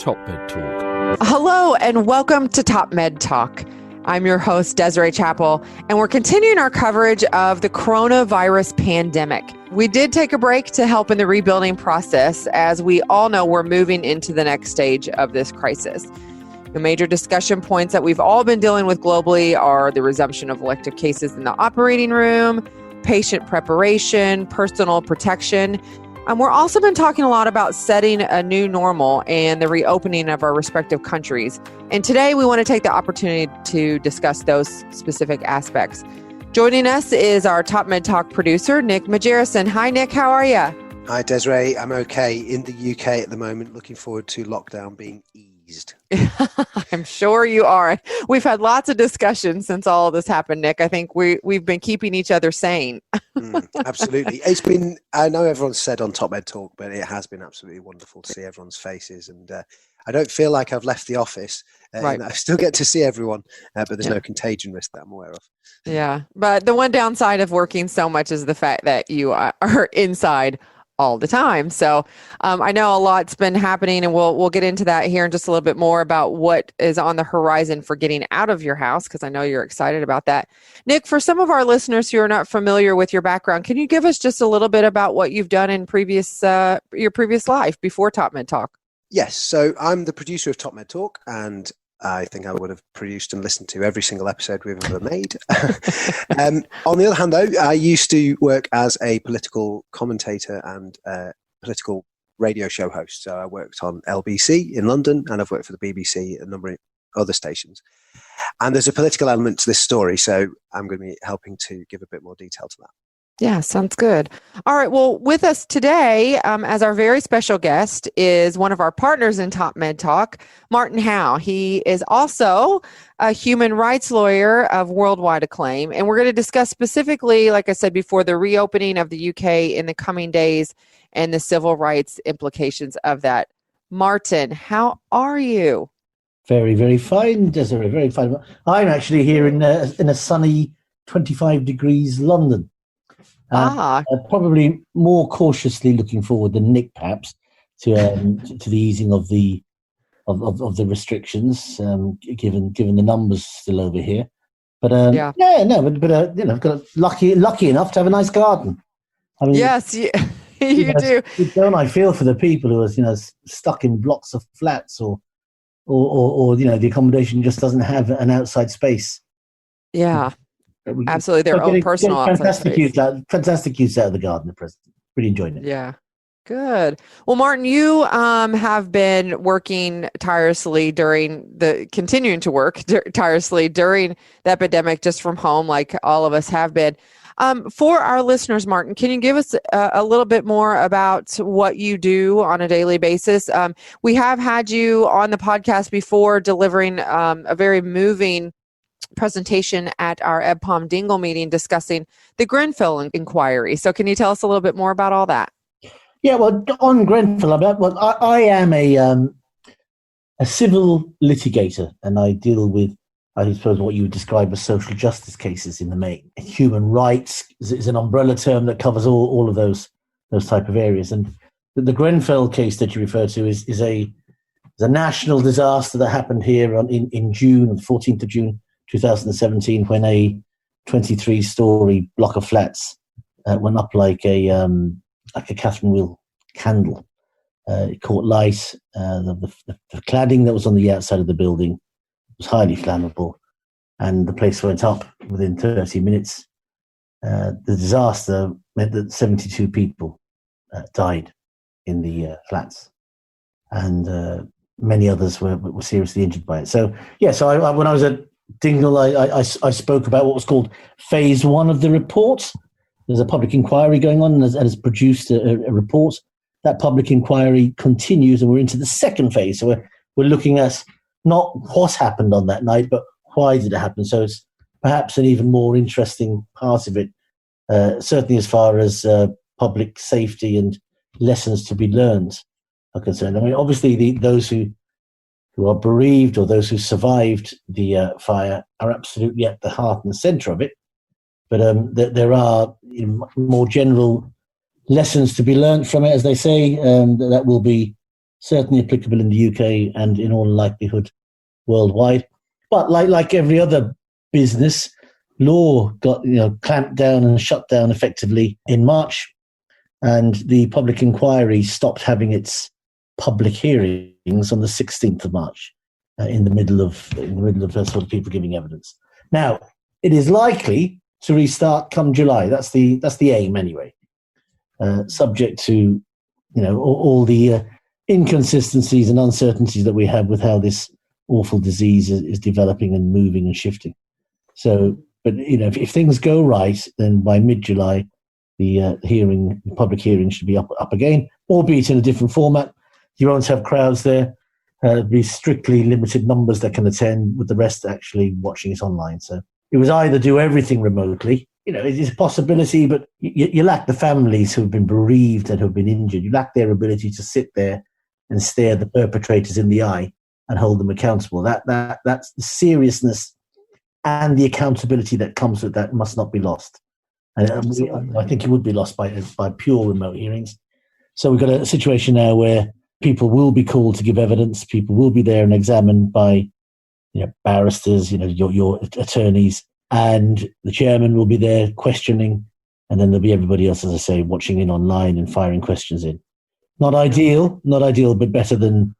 Top Med Talk. Hello and welcome to Top Med Talk. I'm your host, Desiree Chappell, and we're continuing our coverage of the coronavirus pandemic. We did take a break to help in the rebuilding process. As we all know, we're moving into the next stage of this crisis. The major discussion points that we've all been dealing with globally are the resumption of elective cases in the operating room, patient preparation, personal protection. We're also been talking a lot about setting a new normal and the reopening of our respective countries. And today we want to take the opportunity to discuss those specific aspects. Joining us is our Top Med Talk producer, Nick Margerrison. Hi, Nick. How are you? Hi, Desiree. I'm okay. In the UK at the moment, looking forward to lockdown being eased. I'm sure you are. We've had lots of discussions since all of this happened, Nick. I think we've been keeping each other sane. Absolutely. It's been, I know everyone's said on Top Ed Talk, but it has been absolutely wonderful to see everyone's faces. And I don't feel like I've left the office. Right. I still get to see everyone, but there's no contagion risk that I'm aware of. Yeah. But the one downside of working so much is the fact that you are inside all the time. So I know a lot's been happening, and we'll get into that here in just a little bit more about what is on the horizon for getting out of your house, because I know you're excited about that. Nick, for some of our listeners who are not familiar with your background, can you give us just a little bit about what you've done in your previous life before Top Med Talk? Yes. So I'm the producer of Top Med Talk, and I think I would have produced and listened to every single episode we've ever made. On the other hand, though, I used to work as a political commentator and political radio show host. So I worked on LBC in London, and I've worked for the BBC, a number of other stations. And there's a political element to this story, so I'm going to be helping to give a bit more detail to that. Yeah, sounds good. All right. Well, with us today, as our very special guest, is one of our partners in Top Med Talk, Martin Howe. He is also a human rights lawyer of worldwide acclaim. And we're going to discuss specifically, like I said before, the reopening of the UK in the coming days and the civil rights implications of that. Martin, how are you? Very, very fine, Desiree. Very fine. I'm actually here in a sunny 25 degrees London. Probably more cautiously looking forward than Nick, perhaps, to the easing of the restrictions, given the numbers still over here. But I've got lucky enough to have a nice garden. I mean, yes, you do. Don't I feel for the people who are stuck in blocks of flats or the accommodation just doesn't have an outside space. Yeah. Absolutely, their own personal fantastic use out of the garden at present. Really enjoying it. Yeah, good. Well, Martin, you have been working tirelessly continuing to work tirelessly during the epidemic, just from home, like all of us have been. For our listeners, Martin, can you give us a little bit more about what you do on a daily basis? We have had you on the podcast before, delivering a very moving presentation at our EBPOM Dingle meeting discussing the Grenfell Inquiry. So can you tell us a little bit more about all that? Yeah, well, on Grenfell, I am a civil litigator, and I deal with, I suppose, what you would describe as social justice cases in the main. Human rights is an umbrella term that covers all of those type of areas. And the Grenfell case that you refer to is a national disaster that happened here in June, the 14th of June, 2017, when a 23-story block of flats went up like a Catherine wheel candle. It caught light. The cladding that was on the outside of the building was highly flammable, and the place went up within 30 minutes. The disaster meant that 72 people died in the flats, and many others were seriously injured by it. So when I was at Dingle, I spoke about what was called phase 1 of the report. There's a public inquiry going on, and has produced a report. That public inquiry continues, and we're into the second phase. So we're looking at not what happened on that night, but why did it happen. So it's perhaps an even more interesting part of it, certainly as far as public safety and lessons to be learned are concerned. I mean, obviously, those who are bereaved or those who survived the fire are absolutely at the heart and the centre of it. But there are more general lessons to be learned from it, as they say, that will be certainly applicable in the UK and in all likelihood worldwide. But like every other business, law got clamped down and shut down effectively in March, and the public inquiry stopped having its public hearings on the 16th of March, in the middle of sort of people giving evidence. Now, it is likely to restart come July. That's the aim anyway, subject to all the inconsistencies and uncertainties that we have with how this awful disease is developing and moving and shifting. So, but if things go right, then by mid-July, the public hearing should be up again, albeit in a different format. You won't have crowds there. There'll be strictly limited numbers that can attend, with the rest actually watching it online. So it was either do everything remotely. It is a possibility, but you lack the families who have been bereaved and who have been injured. You lack their ability to sit there and stare the perpetrators in the eye and hold them accountable. That's the seriousness and the accountability that comes with that must not be lost. And I think it would be lost by pure remote hearings. So we've got a situation now where people will be called to give evidence. People will be there and examined by barristers, your attorneys, and the chairman will be there questioning, and then there'll be everybody else, as I say, watching in online and firing questions in. Not ideal, but better than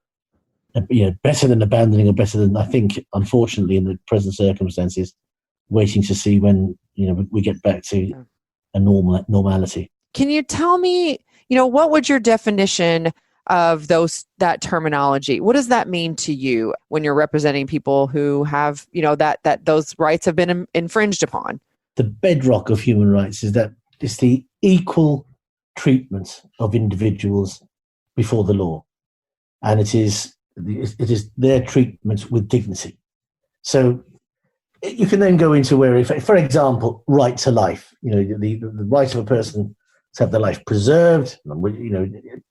abandoning, or better than, I think, unfortunately, in the present circumstances, waiting to see when we get back to a normality. Can you tell me, what would your definition of that terminology? What does that mean to you when you're representing people who have, that those rights have been infringed upon? The bedrock of human rights is that it's the equal treatment of individuals before the law, and it is their treatment with dignity. So you can then go into where, for example, right to life. The right of a person to have their life preserved,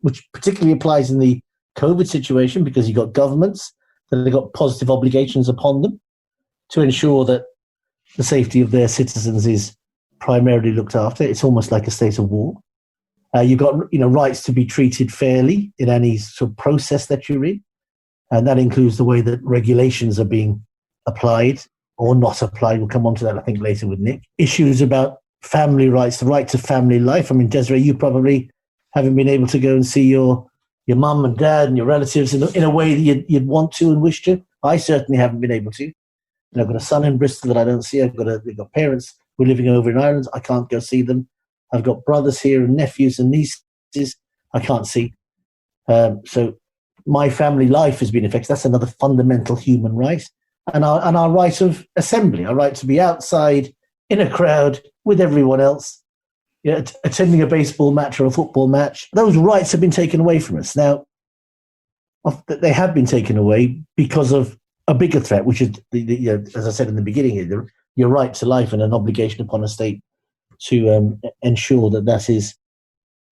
which particularly applies in the COVID situation, because you've got governments that have got positive obligations upon them to ensure that the safety of their citizens is primarily looked after. It's almost like a state of war. You've got rights to be treated fairly in any sort of process that you're in, and that includes the way that regulations are being applied or not applied. We'll come on to that, I think, later with Nick. Issues about family rights, the right to family life. I mean, Desiree, you probably haven't been able to go and see your mum and dad and your relatives in a way that you'd want to and wish to. I certainly haven't been able to. I've got a son in Bristol that I don't see. I've got parents who are living over in Ireland. I can't go see them. I've got brothers here and nephews and nieces I can't see. So my family life has been affected. That's another fundamental human right. And our right of assembly, our right to be outside in a crowd with everyone else, attending a baseball match or a football match. Those rights have been taken away from us. Now, they have been taken away because of a bigger threat, which is, as I said in the beginning, your right to life and an obligation upon a state to ensure that is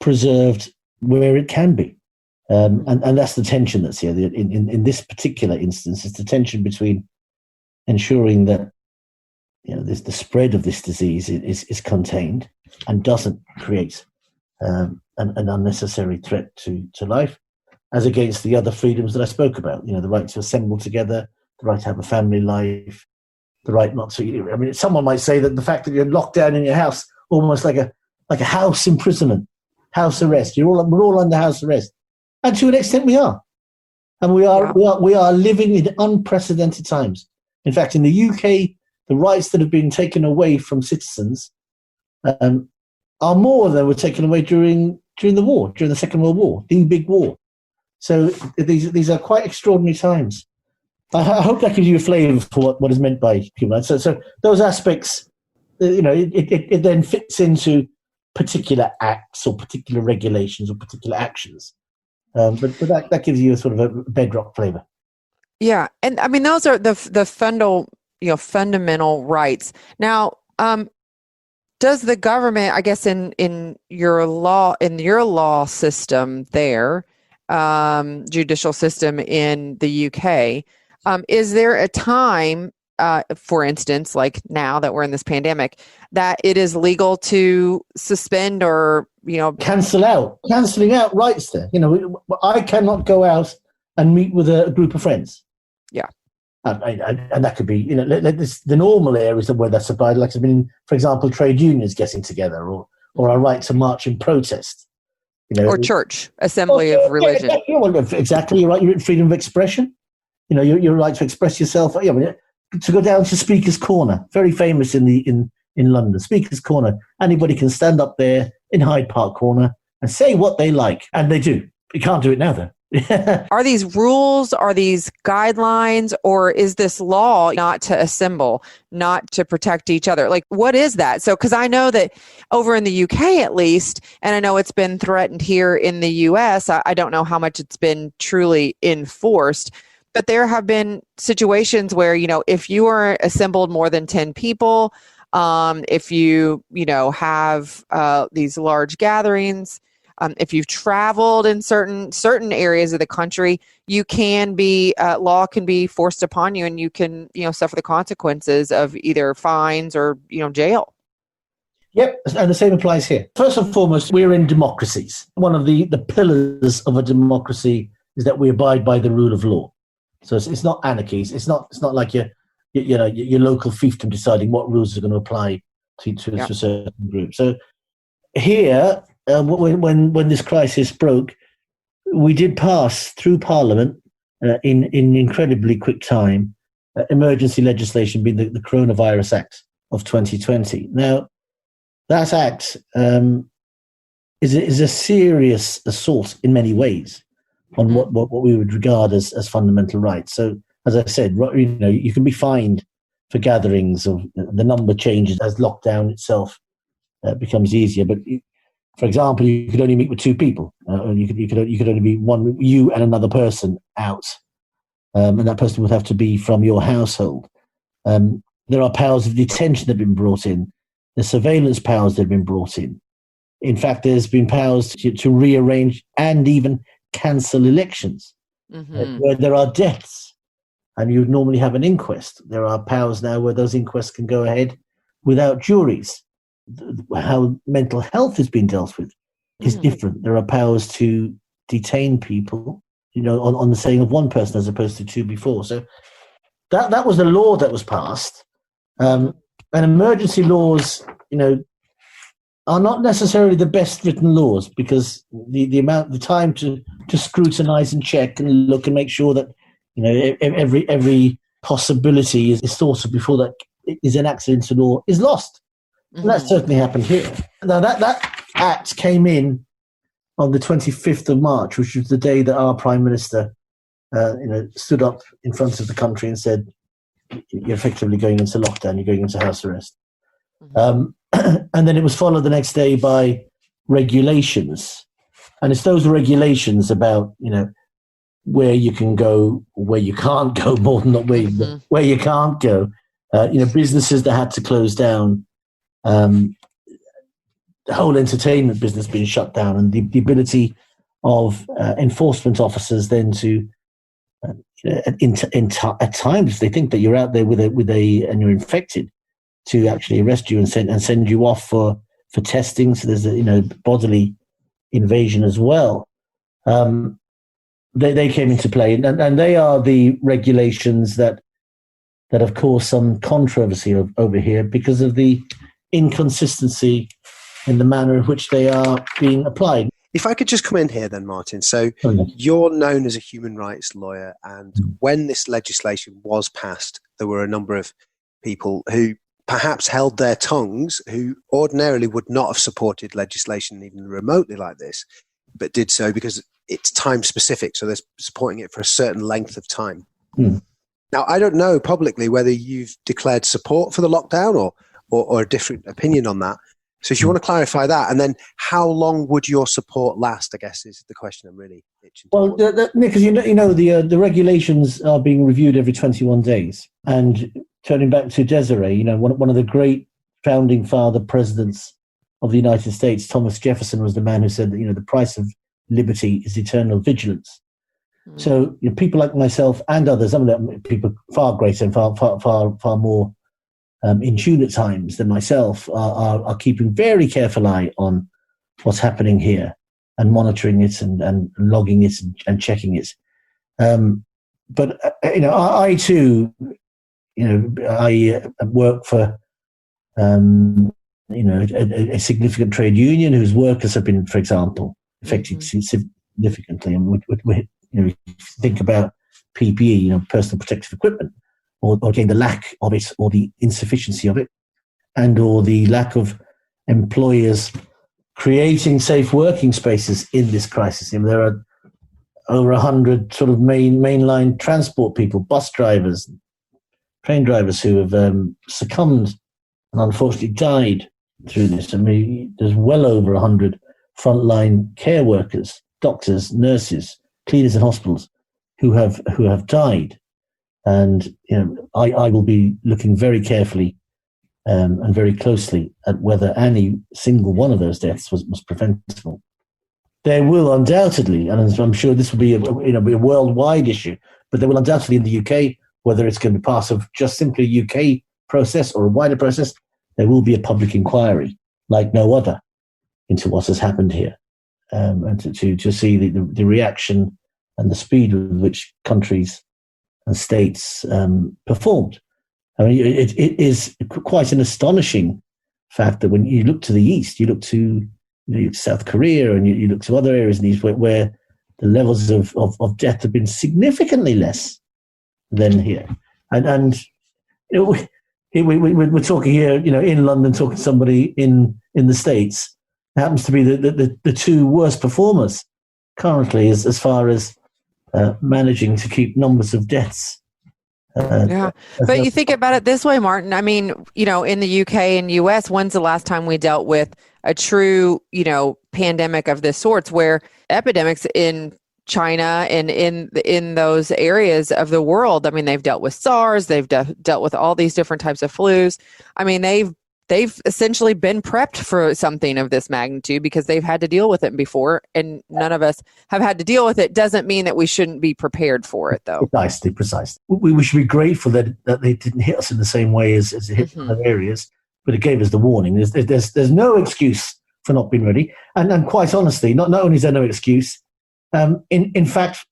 preserved where it can be. And that's the tension that's here. In this particular instance, it's the tension between ensuring that the spread of this disease is contained and doesn't create an unnecessary threat to life, as against the other freedoms that I spoke about. The right to assemble together, the right to have a family life, the right not to. I mean, someone might say that the fact that you're locked down in your house, almost like a house imprisonment, house arrest. We're all under house arrest, and to an extent we are, and we are living in unprecedented times. In fact, in the UK, the rights that have been taken away from citizens are more than were taken away during the war, during the Second World War, the big war. So these are quite extraordinary times. I hope that gives you a flavour for what is meant by human rights. So those aspects, it then fits into particular acts or particular regulations or particular actions. But that gives you a sort of a bedrock flavour. Yeah, and I mean those are the fundamental rights. Now, does the government, I guess, in your law system there, judicial system in the UK, is there a time for instance, like now that we're in this pandemic, that it is legal to suspend or, canceling out rights there. I cannot go out and meet with a group of friends. Yeah. And that could be, the normal areas of where that's applied, like, for example, trade unions getting together, or our right to march in protest. Or church, assembly of religion. Exactly. You're right. Your freedom of expression. Your right to express yourself. To go down to Speaker's Corner, very famous in London. Speaker's Corner. Anybody can stand up there in Hyde Park Corner and say what they like, and they do. You can't do it now, though. Are these rules, are these guidelines, or is this law not to assemble, not to protect each other? Like, what is that? So, because I know that over in the UK at least, and I know it's been threatened here in the US, I don't know how much it's been truly enforced, but there have been situations where, if you are assembled more than 10 people, if you have these large gatherings, if you've traveled in certain areas of the country, you can be law can be forced upon you, and you can suffer the consequences of either fines or jail. Yep, and the same applies here. First and foremost, we're in democracies. One of the pillars of a democracy is that we abide by the rule of law. So it's not anarchy. It's not like your local fiefdom deciding what rules are going to apply to a certain group. So here. When this crisis broke, we did pass through Parliament in incredibly quick time emergency legislation, being the Coronavirus Act of 2020. Now, that act is a serious assault in many ways on what we would regard as fundamental rights. So, as I said, you can be fined for gatherings, or the number changes as lockdown itself becomes easier, but. For example, you could only meet with two people. You could only be you and another person out, and that person would have to be from your household. There are powers of detention that have been brought in. There's surveillance powers that have been brought in. In fact, there's been powers to rearrange and even cancel elections where there are deaths, and you would normally have an inquest. There are powers now where those inquests can go ahead without juries. How mental health has been dealt with is different. There are powers to detain people, on the saying of one person as opposed to two before. So that was the law that was passed. And emergency laws, are not necessarily the best written laws, because the time to scrutinize and check and look and make sure that every possibility is thought of before that is enacted into law is lost. And that certainly happened here. Now, that act came in on the 25th of March, which was the day that our Prime Minister, stood up in front of the country and said, you're effectively going into lockdown, you're going into house arrest. And then it was followed the next day by regulations. And it's those regulations about, where you can go, where you can't go, more than not where you can't go. Businesses that had to close down. The whole entertainment business being shut down, and the ability of enforcement officers then to, at times, they think that you're out there and you're infected, to actually arrest you and send you off for testing. So there's a bodily invasion as well. They came into play, and they are the regulations that have caused some controversy over here because of the inconsistency in the manner in which they are being applied. If I could just come in here then, Martin. So you're known as a human rights lawyer, and when this legislation was passed, there were a number of people who perhaps held their tongues, who ordinarily would not have supported legislation even remotely like this, but did so because it's time specific. So they're supporting it for a certain length of time. Now, I don't know publicly whether you've declared support for the lockdown or a different opinion on that. So if you want to clarify that, and then how long would your support last, I guess, is the question I'm really itching to. Well, Nick, as the regulations are being reviewed every 21 days. And turning back to Desiree, one of the great founding father presidents of the United States, Thomas Jefferson, was the man who said that, the price of liberty is eternal vigilance. So people like myself and others, some of them people far greater and far more in tune at times than myself, are keeping very careful eye on what's happening here and monitoring it and logging it and checking it. But I too, I work for a significant trade union whose workers have been, for example, affected significantly, and we think about PPE, personal protective equipment, or again the lack of it, or the insufficiency of it, and or the lack of employers creating safe working spaces in this crisis. There are over 100 sort of mainline transport people, bus drivers, train drivers who have succumbed and unfortunately died through this. I mean, there's well over 100 frontline care workers, doctors, nurses, cleaners in hospitals who have died. And I will be looking very carefully and very closely at whether any single one of those deaths was preventable. There will undoubtedly, and I'm sure this will be a worldwide issue, but there will undoubtedly in the UK, whether it's going to be part of just simply a UK process or a wider process, there will be a public inquiry like no other into what has happened here, and to see the reaction and the speed with which countries and states performed. I mean, it is quite an astonishing fact that when you look to the east, you look to South Korea and you look to other areas in the east where the levels of death have been significantly less than here. And we're talking here, in London, talking to somebody in the States. It happens to be the two worst performers currently as far as managing to keep numbers of deaths. But you think about it this way, Martin. I mean, in the UK and US, when's the last time we dealt with a true, pandemic of this sorts, where epidemics in China and in those areas of the world, I mean, they've dealt with SARS, they've dealt with all these different types of flus. I mean, they've essentially been prepped for something of this magnitude because they've had to deal with it before, and none of us have had to deal with it. Doesn't mean that we shouldn't be prepared for it, though. Precisely. We should be grateful that they didn't hit us in the same way as it hit other areas, but it gave us the warning. There's no excuse for not being ready, and quite honestly, not only is there no excuse, in fact,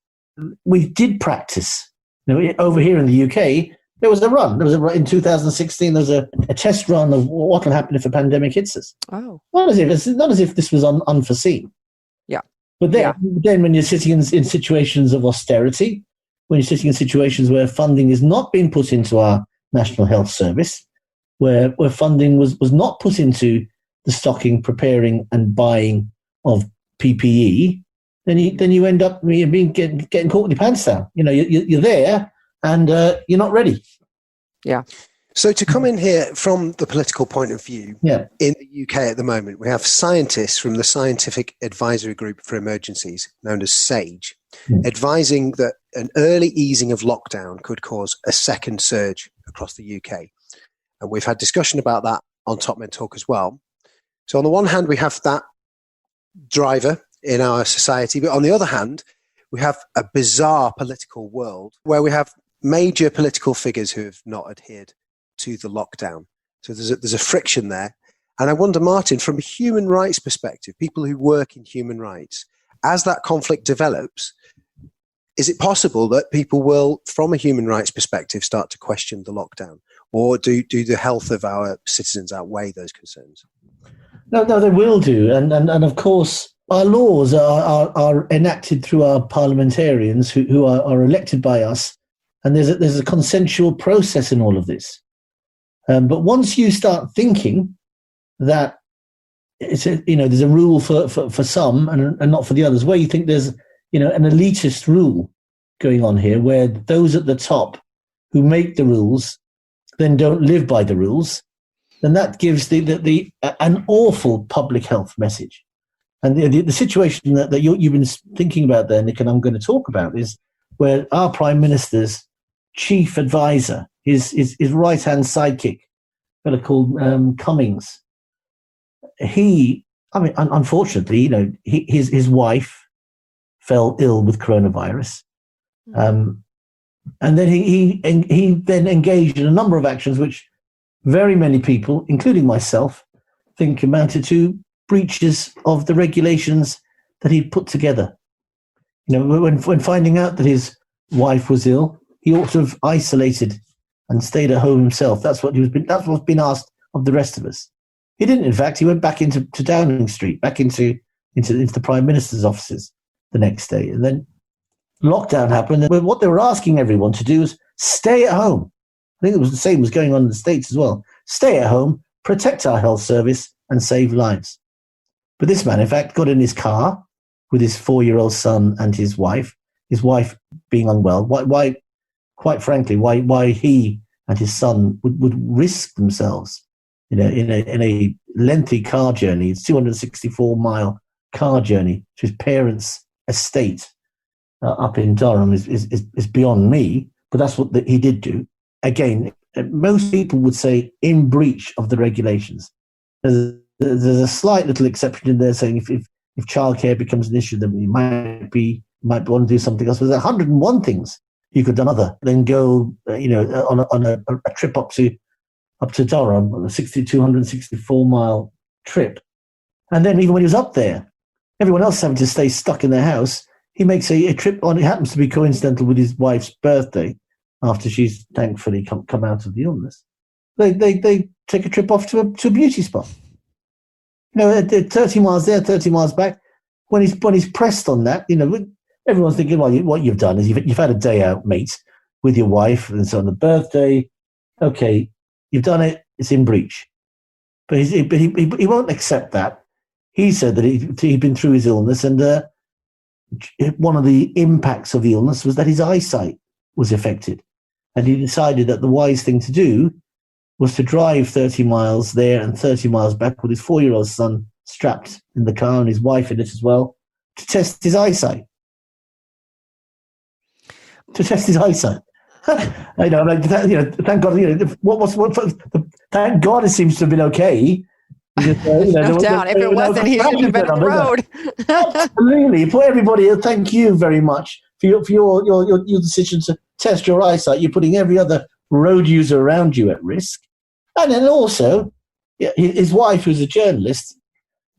we did practice. Over here in the UK, there was a run. In 2016. There was a test run of what will happen if a pandemic hits us. Oh, not as if this was unforeseen. Yeah. But then when you're sitting in situations of austerity, when you're sitting in situations where funding is not being put into our National Health Service, where funding was not put into the stocking, preparing, and buying of PPE, then you end up getting caught with your pants down. You're there. And you're not ready. Yeah. So to come in here from the political point of view, in the UK at the moment, we have scientists from the Scientific Advisory Group for Emergencies, known as SAGE, advising that an early easing of lockdown could cause a second surge across the UK. And we've had discussion about that on Top Men Talk as well. So on the one hand, we have that driver in our society, but on the other hand, we have a bizarre political world where we have major political figures who have not adhered to the lockdown. So there's a friction there. And I wonder, Martin, from a human rights perspective, people who work in human rights, as that conflict develops, is it possible that people will, from a human rights perspective, start to question the lockdown? Or do the health of our citizens outweigh those concerns? No, they will do. And of course, our laws are enacted through our parliamentarians who are elected by us, and there's a consensual process in all of this. But once you start thinking that there's a rule for some and not for the others, where you think there's an elitist rule going on here, where those at the top who make the rules then don't live by the rules, then that gives an awful public health message. And the situation that you've been thinking about there, Nick, and I'm going to talk about, is where our Prime Minister's chief advisor, his right-hand sidekick, a fellow called Cummings, unfortunately, his wife fell ill with coronavirus. And then he then engaged in a number of actions which very many people, including myself, think amounted to breaches of the regulations that he'd put together. When finding out that his wife was ill, he ought to have isolated and stayed at home himself. That's what's been asked of the rest of us. He didn't. In fact, he went back into Downing Street, back into the Prime Minister's offices the next day, and then lockdown happened. And what they were asking everyone to do was stay at home. I think it was the same was going on in the States as well. Stay at home, protect our health service, and save lives. But this man, in fact, got in his car with his 4-year-old son and his wife being unwell. Why, quite frankly, why he and his son would risk themselves in a lengthy car journey, 264-mile car journey to his parents' estate up in Durham is beyond me. But that's what he did do. Again, most people would say in breach of the regulations. There's a slight little exception in there saying if childcare becomes an issue, then you might want to do something else. But there's 101 things you could have done other than go, on a trip up to Durham on a 264-mile trip. And then even when he was up there, everyone else having to stay stuck in their house, he makes a trip on. It happens to be coincidental with his wife's birthday, after she's thankfully come out of the illness. They take a trip off to a beauty spa. 30 miles there, 30 miles back. When he's pressed on that, everyone's thinking, well, what you've done is you've had a day out, mate, with your wife, and so on the birthday. Okay, you've done it. It's in breach. But he won't accept that. He said that he'd been through his illness, and one of the impacts of the illness was that his eyesight was affected. And he decided that the wise thing to do was to drive 30 miles there and 30 miles back with his 4-year-old son strapped in the car and his wife in it as well, to test his eyesight. Thank God. Thank God it seems to have been okay. Because, no doubt. If it wasn't, he would have been on the road. Absolutely. For everybody, thank you very much for your decision to test your eyesight. You're putting every other road user around you at risk. And then also, his wife, who's a journalist,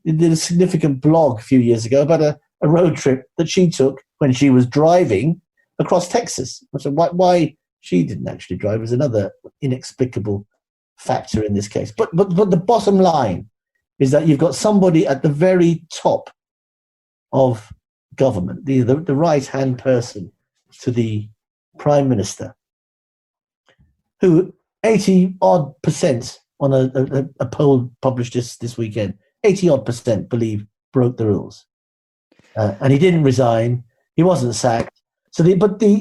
did a significant blog a few years ago about a road trip that she took when she was driving across Texas. So why she didn't actually drive is another inexplicable factor in this case. But the bottom line is that you've got somebody at the very top of government, the right-hand person to the Prime Minister, who 80-odd% on a poll published this weekend, 80-odd% believe broke the rules. And he didn't resign. He wasn't sacked. That's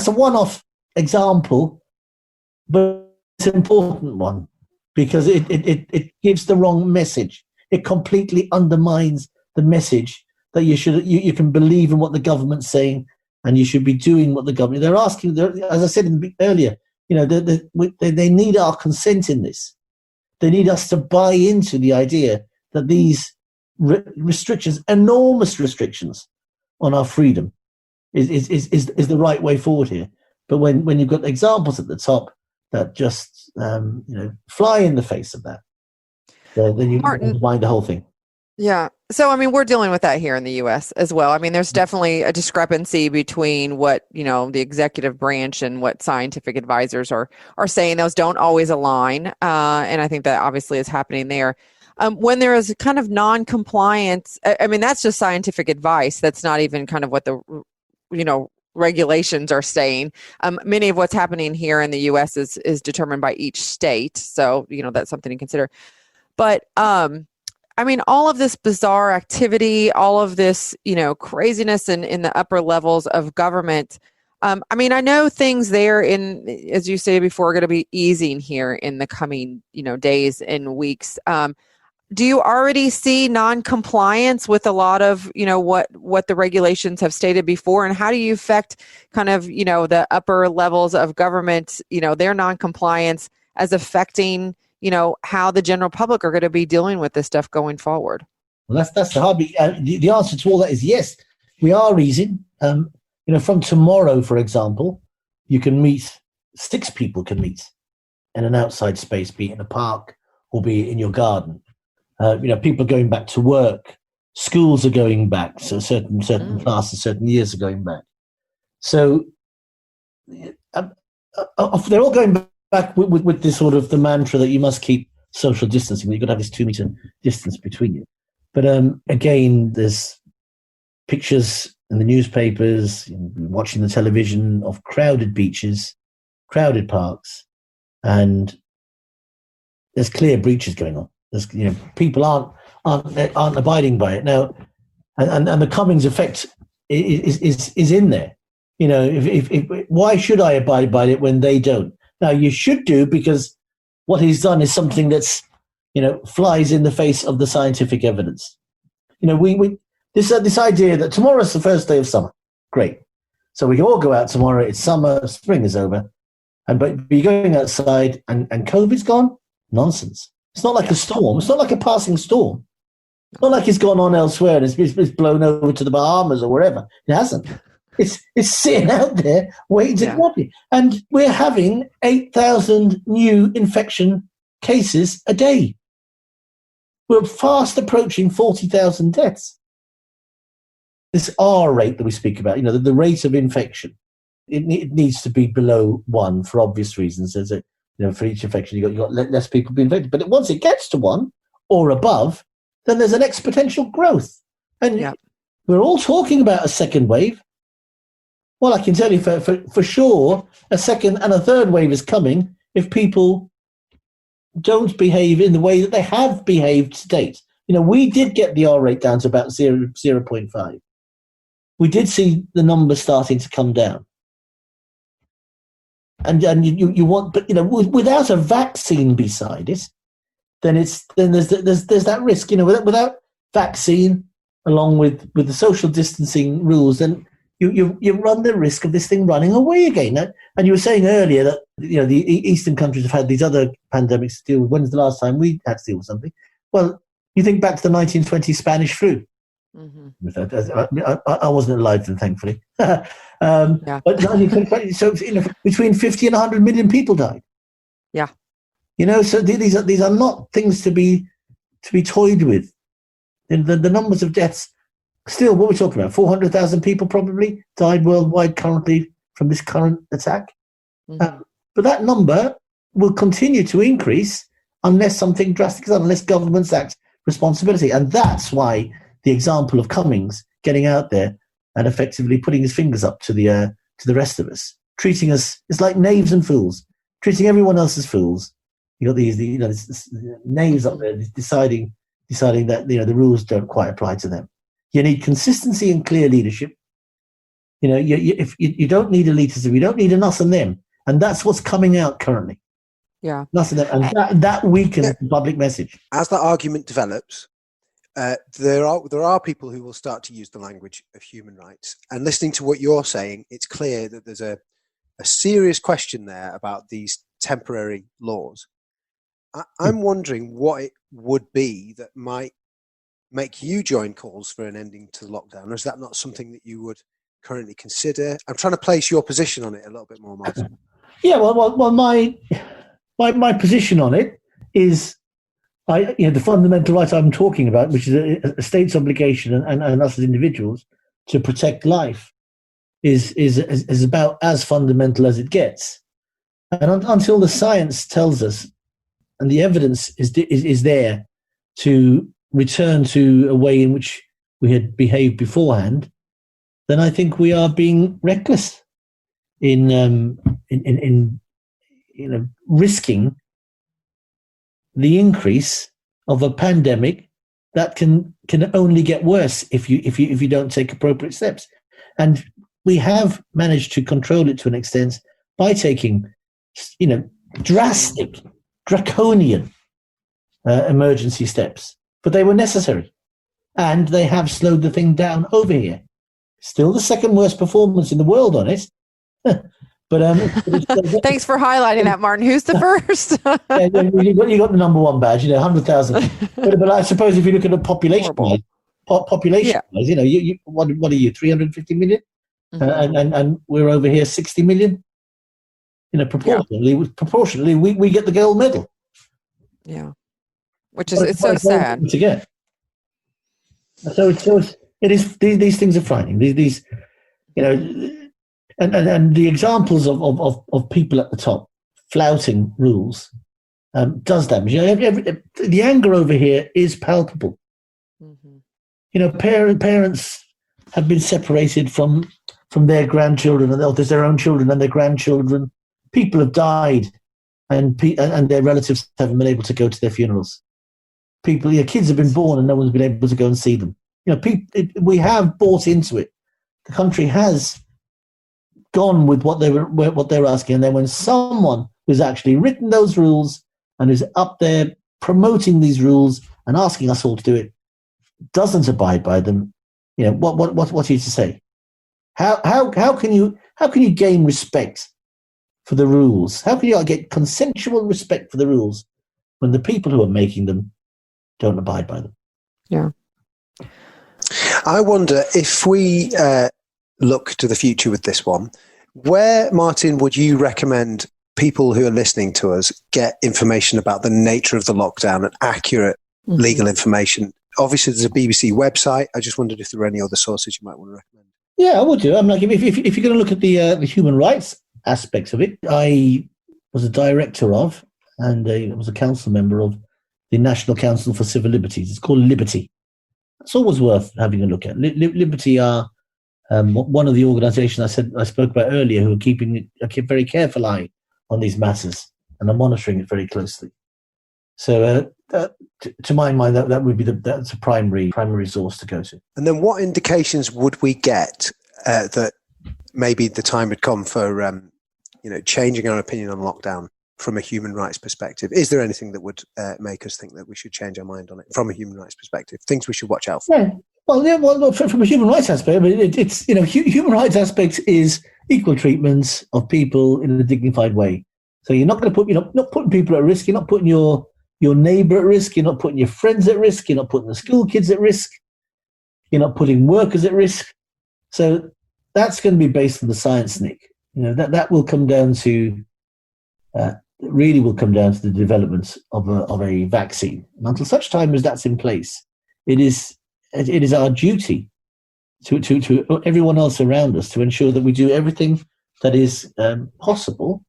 a one-off example, but it's an important one because it gives the wrong message. It completely undermines the message that you can believe in what the government's saying and you should be doing what the government. They're asking, as I said earlier, they need our consent in this. They need us to buy into the idea that these restrictions, enormous restrictions on our freedom, is the right way forward here. But when you've got examples at the top that just fly in the face of that, then you mind the whole thing. Yeah. So, we're dealing with that here in the U.S. as well. There's definitely a discrepancy between what, the executive branch and what scientific advisors are saying. Those don't always align. And I think that obviously is happening there. When there is kind of non-compliance, that's just scientific advice. That's not even kind of what the, regulations are saying. Many of what's happening here in the U.S. is determined by each state. So, that's something to consider. But, all of this bizarre activity, all of this, craziness in the upper levels of government. I know things there as you say before, are going to be easing here in the coming, days and weeks. Do you already see non-compliance with a lot of, what the regulations have stated before? And how do you affect kind of, the upper levels of government, their non-compliance as affecting, how the general public are going to be dealing with this stuff going forward? Well, that's the hard bit. The answer to all that is yes, we are easing. From tomorrow, for example, you can meet, 6 people can meet in an outside space, be it in a park or be it in your garden. People are going back to work. Schools are going back. So certain classes, certain years are going back. So they're all going back with this sort of the mantra that you must keep social distancing. You've got to have this 2-meter distance between you. But again, there's pictures in the newspapers, watching the television of crowded beaches, crowded parks, and there's clear breaches going on. There's, people aren't abiding by it now, and the Cummings effect is in there. Why should I abide by it when they don't? Now you should do, because what he's done is something that's flies in the face of the scientific evidence. This idea that tomorrow's the first day of summer, great. So we can all go out tomorrow. It's summer, spring is over, but you're going outside and COVID's gone. Nonsense. It's not like a storm. It's not like a passing storm. It's not like it's gone on elsewhere and it's blown over to the Bahamas or wherever. It hasn't. It's sitting out there waiting to come you. And we're having 8,000 new infection cases a day. We're fast approaching 40,000 deaths. This R rate that we speak about, the rate of infection, it needs to be below 1 for obvious reasons. There's for each infection, you got less people being infected. But once it gets to 1 or above, then there's an exponential growth. And we're all talking about a second wave. Well, I can tell you for sure, a second and a third wave is coming if people don't behave in the way that they have behaved to date. We did get the R rate down to about 0.5. We did see the numbers starting to come down. And you want, but without a vaccine beside it, then there's that risk. Without vaccine, along with the social distancing rules, then you run the risk of this thing running away again. And you were saying earlier that the Eastern countries have had these other pandemics to deal with. When's the last time we had to deal with something? Well, you think back to the 1920 Spanish flu. Mm-hmm. I wasn't alive then, thankfully. But so between 50 and 100 million people died. Yeah. So these are not things to be toyed with. The numbers of deaths, still, what we're talking about, 400,000 people probably died worldwide currently from this current attack. Mm-hmm. But that number will continue to increase unless something drastic is done, unless governments act responsibility. And that's why the example of Cummings getting out there and effectively putting his fingers up to the rest of us, treating us, it's like knaves and fools, treating everyone else as fools. You got these knaves up there deciding that the rules don't quite apply to them. You need consistency and clear leadership. If you don't need elitism, you don't need an us and them, and that's what's coming out currently. Yeah, us and them, and that weakens the public message. As that argument develops, there are people who will start to use the language of human rights. And listening to what you're saying, it's clear that there's a serious question there about these temporary laws. I'm wondering what it would be that might make you join calls for an ending to the lockdown, or is that not something that you would currently consider? I'm trying to place your position on it a little bit more, Martin. Yeah, well, my position on it is, the fundamental right I'm talking about, which is a state's obligation and us as individuals to protect life, is about as fundamental as it gets. And until the science tells us, and the evidence is there to return to a way in which we had behaved beforehand, then I think we are being reckless in risking the increase of a pandemic that can only get worse if you don't take appropriate steps. And we have managed to control it to an extent by taking, drastic, draconian emergency steps, but they were necessary, and they have slowed the thing down over here. Still the second worst performance in the world on it. But thanks for highlighting that, Martin. Who's the first? you got the number one badge, 100,000. But I suppose if you look at the population-wise, you what are you, 350 million? and we're over here 60 million. Proportionally, we get the gold medal. Yeah, which is it's so sad to get. So it is. These things are frightening. These and the examples of people at the top flouting rules does damage. The anger over here is palpable. Parents have been separated from their grandchildren, and there's their own children and their grandchildren. People have died, and their relatives haven't been able to go to their funerals. Kids have been born, and no one's been able to go and see them. We have bought into it. The country has gone with what they were asking, and then when someone who's actually written those rules and is up there promoting these rules and asking us all to do it doesn't abide by them, what are you to say? How can you gain respect for the rules? How can you get consensual respect for the rules when the people who are making them don't abide by them? Yeah. I wonder if we look to the future with this one, where, Martin, would you recommend people who are listening to us get information about the nature of the lockdown and accurate legal information? Obviously, there's a BBC website. I just wondered if there were any other sources you might want to recommend. Yeah, I would do. I'm like, if you're going to look at the human rights aspects of it, I was a director of, and I was a council member of the National Council for Civil Liberties. It's called Liberty. It's always worth having a look at. Liberty are one of the organisations I spoke about earlier who are keeping a very careful eye on these matters and are monitoring it very closely. So, to my mind, that would be that's a primary resource to go to. And then, what indications would we get that maybe the time had come for changing our opinion on lockdown from a human rights perspective? Is there anything that would make us think that we should change our mind on it from a human rights perspective? Things we should watch out for? Yeah. Well, from a human rights aspect, it's human rights aspect is equal treatment of people in a dignified way. So you're not going to not putting people at risk. You're not putting your neighbour at risk. You're not putting your friends at risk. You're not putting the school kids at risk. You're not putting workers at risk. So that's going to be based on the science, Nick. That will come down to really will come down to the development of a vaccine. And until such time as that's in place, it is our duty to everyone else around us to ensure that we do everything that is possible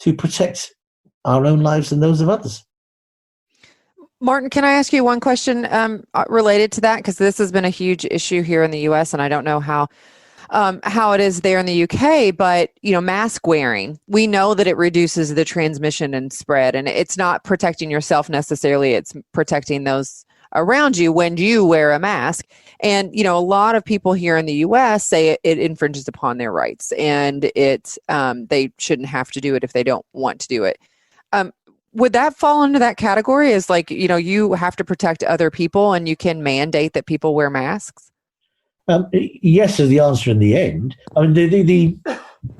to protect our own lives and those of others. Martin, can I ask you one question related to that? Because this has been a huge issue here in the U.S., and I don't know how it is there in the UK, but mask wearing, we know that it reduces the transmission and spread, and it's not protecting yourself necessarily, it's protecting those around you when you wear a mask. And a lot of people here in the US say it infringes upon their rights, and they shouldn't have to do it if they don't want to do it. Would that fall into that category as you have to protect other people and you can mandate that people wear masks? Yes, is the answer in the end. I mean,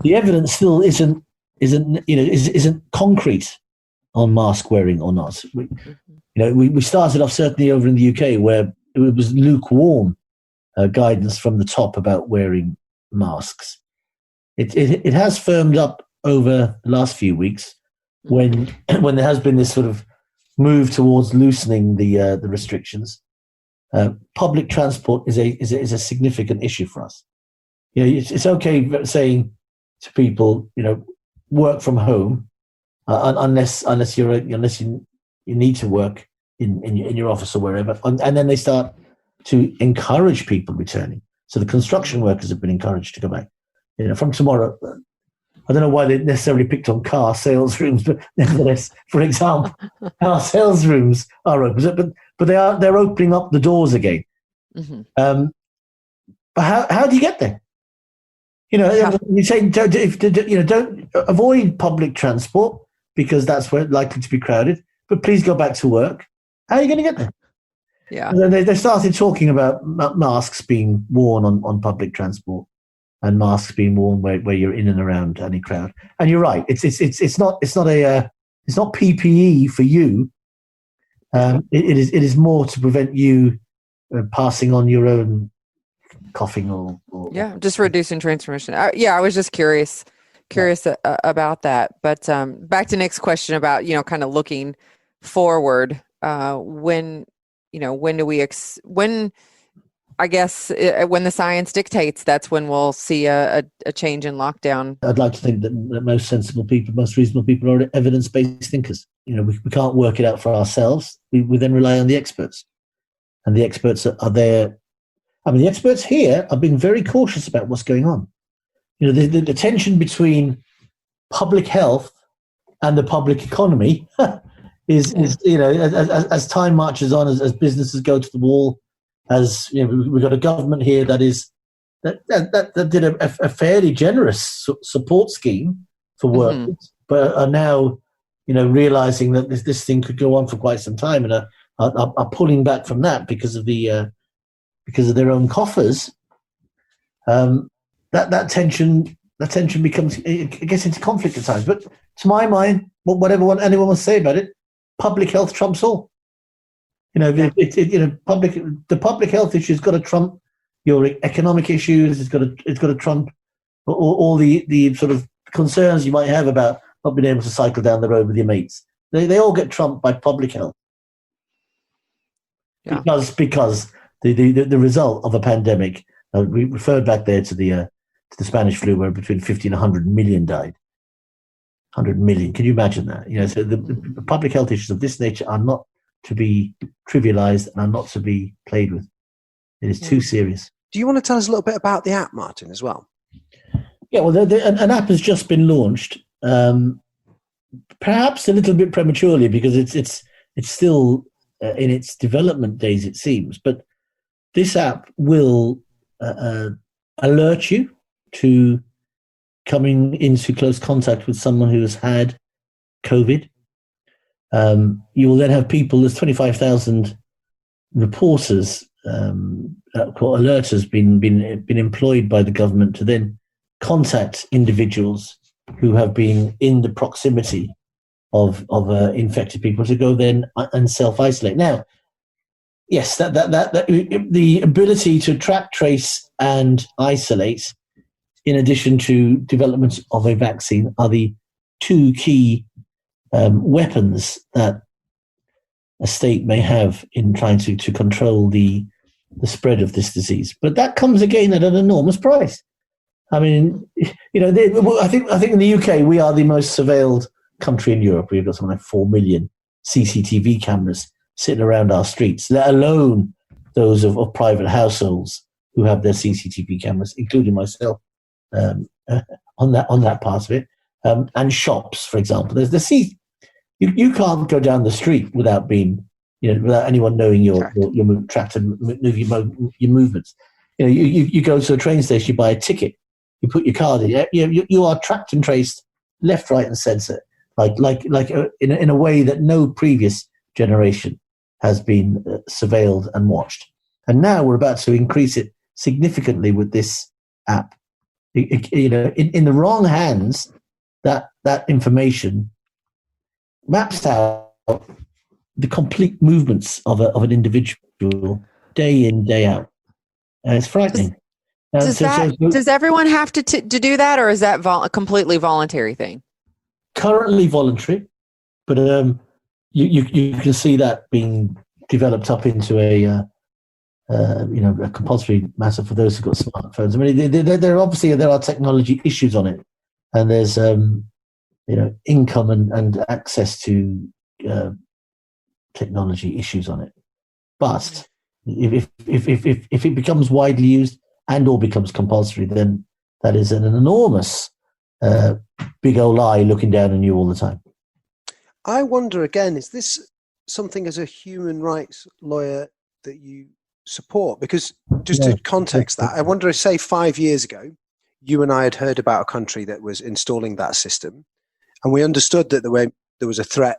the evidence still isn't concrete on mask wearing or not. We started off certainly over in the UK where it was lukewarm guidance from the top about wearing masks. It has firmed up over the last few weeks when there has been this sort of move towards loosening the restrictions. Public transport is a significant issue for us. It's okay saying to people, work from home unless you need to work in your office or wherever, and then they start to encourage people returning. So the construction workers have been encouraged to go back. From tomorrow. I don't know why they necessarily picked on car sales rooms, but nevertheless, for example, car sales rooms are open, but they're opening up the doors again. Mm-hmm. But how do you get there? You say don't avoid public transport because that's where it's likely to be crowded. But please go back to work. How are you going to get there? Yeah, and then they started talking about masks being worn on public transport. And masks being worn where you're in and around any crowd. And you're right. It's not PPE for you. It is more to prevent you passing on your own coughing or just reducing transmission. I was just curious about that. But back to Nick's question about, kind of looking forward. When do we when the science dictates, that's when we'll see a change in lockdown. I'd like to think that most sensible people, most reasonable people are evidence-based thinkers. We can't work it out for ourselves. We then rely on the experts. And the experts are there. I mean, the experts here are being very cautious about what's going on. The tension between public health and the public economy is as time marches on, as businesses go to the wall, as we've got a government here that did a fairly generous support scheme for workers, but are now realizing that this thing could go on for quite some time, and are pulling back from that because of their own coffers. That tension becomes, it gets into conflict at times. But to my mind, whatever anyone wants to say about it, public health trumps all. The public health issue's got to trump your economic issues. It's got to trump all the sort of concerns you might have about not being able to cycle down the road with your mates. They all get trumped by public health. Yeah. Because the result of a pandemic, we referred back there to the Spanish flu, where between 50 and 100 million died. 100 million. Can you imagine that? So the public health issues of this nature are not to be trivialized and are not to be played with. It is too serious. Do you want to tell us a little bit about the app, Martin, as well? Yeah, well, an app has just been launched, perhaps a little bit prematurely because it's still in its development days, it seems. But this app will alert you to coming into close contact with someone who has had COVID. You will then have people, there's 25,000 reporters, called alerters, been employed by the government to then contact individuals who have been in the proximity of infected people to go then and self-isolate. Now, yes, that the ability to track, trace, and isolate, in addition to development of a vaccine, are the two key weapons that a state may have in trying to control the spread of this disease. But that comes again at an enormous price. I mean, I think in the UK we are the most surveilled country in Europe. We've got something like 4 million CCTV cameras sitting around our streets, let alone those of private households who have their CCTV cameras, including myself, on that part of it. And shops, for example. There's you can't go down the street without being, without anyone knowing your tracked and your movements. You go to a train station, you buy a ticket, you put your card in. You are tracked and traced left, right, and centre, like in a way that no previous generation has been surveilled and watched. And now we're about to increase it significantly with this app. In the wrong hands, that information maps out the complete movements of an individual day in, day out. And it's frightening. Does everyone have to do that, or is that a completely voluntary thing? Currently voluntary, but you can see that being developed up into a compulsory matter for those who've got smartphones. I mean, there are technology issues on it, and there's income and access to technology issues on it. But if it becomes widely used and or becomes compulsory, then that is an enormous big old eye looking down on you all the time. I wonder again, is this something as a human rights lawyer that you support? Because just to context that, I wonder if, say, 5 years ago, you and I had heard about a country that was installing that system, and we understood that there was a threat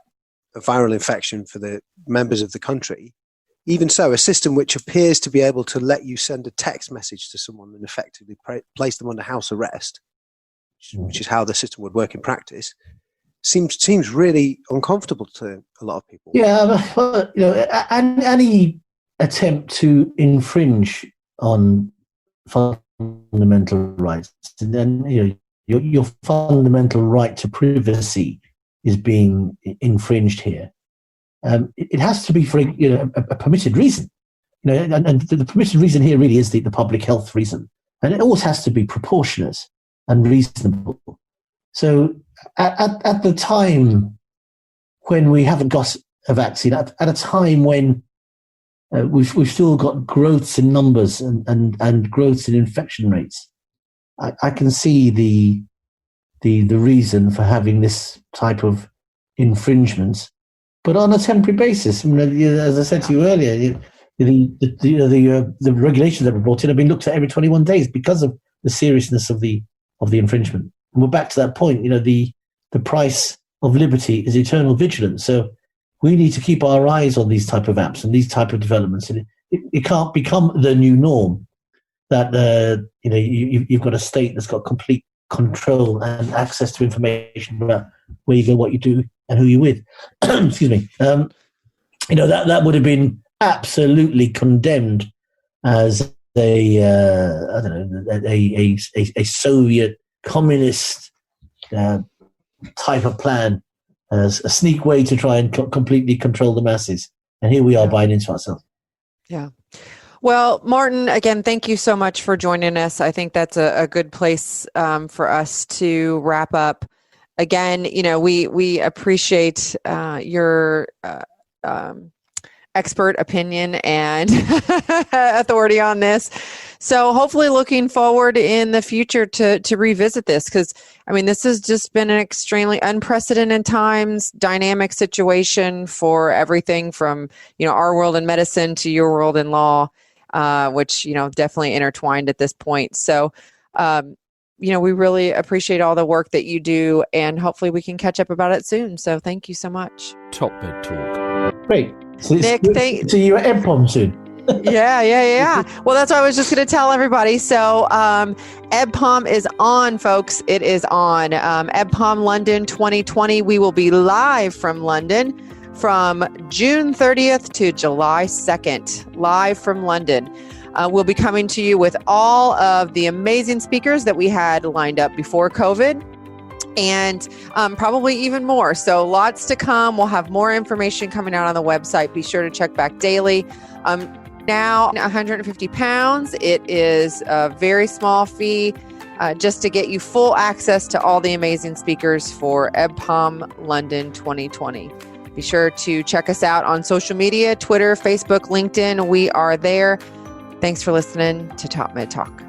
of viral infection for the members of the country. Even so, a system which appears to be able to let you send a text message to someone and effectively place them under house arrest, which is how the system would work in practice, seems really uncomfortable to a lot of people. Yeah, well, any attempt to infringe on fundamental rights, and then your fundamental right to privacy is being infringed here. It has to be for a permitted reason, and the permitted reason here really is the public health reason, and it always has to be proportionate and reasonable. So at the time when we haven't got a vaccine, at a time when we've still got growths in numbers and growths in infection rates, I can see the reason for having this type of infringement, but on a temporary basis. As I said to you earlier, the regulations that were brought in have been looked at every 21 days because of the seriousness of the infringement. And we're back to that point. The price of liberty is eternal vigilance. So we need to keep our eyes on these type of apps and these type of developments. And it can't become the new norm that you've got a state that's got complete control and access to information about where you go, what you do, and who you're with. Excuse me. That would have been absolutely condemned as a Soviet communist type of plan, as a sneak way to try and completely control the masses. And here we are buying into ourselves. Yeah. Well, Martin, again, thank you so much for joining us. I think that's a good place for us to wrap up. Again, we appreciate your expert opinion and authority on this. So hopefully looking forward in the future to revisit this, because this has just been an extremely unprecedented times, dynamic situation for everything from, our world in medicine to your world in law, which, definitely intertwined at this point. So, we really appreciate all the work that you do, and hopefully we can catch up about it soon. So thank you so much. Top Med Talk. Great. So Nick, see you at EBPOM soon. Yeah. Well, that's what I was just going to tell everybody. So EBPOM is on, folks. It is on. EBPOM London 2020. We will be live from London from June 30th to July 2nd, live from London. We'll be coming to you with all of the amazing speakers that we had lined up before COVID, and probably even more. So lots to come. We'll have more information coming out on the website. Be sure to check back daily. Now, £150. It is a very small fee just to get you full access to all the amazing speakers for EBPOM London 2020. Be sure to check us out on social media, Twitter, Facebook, LinkedIn. We are there. Thanks for listening to Top Med Talk.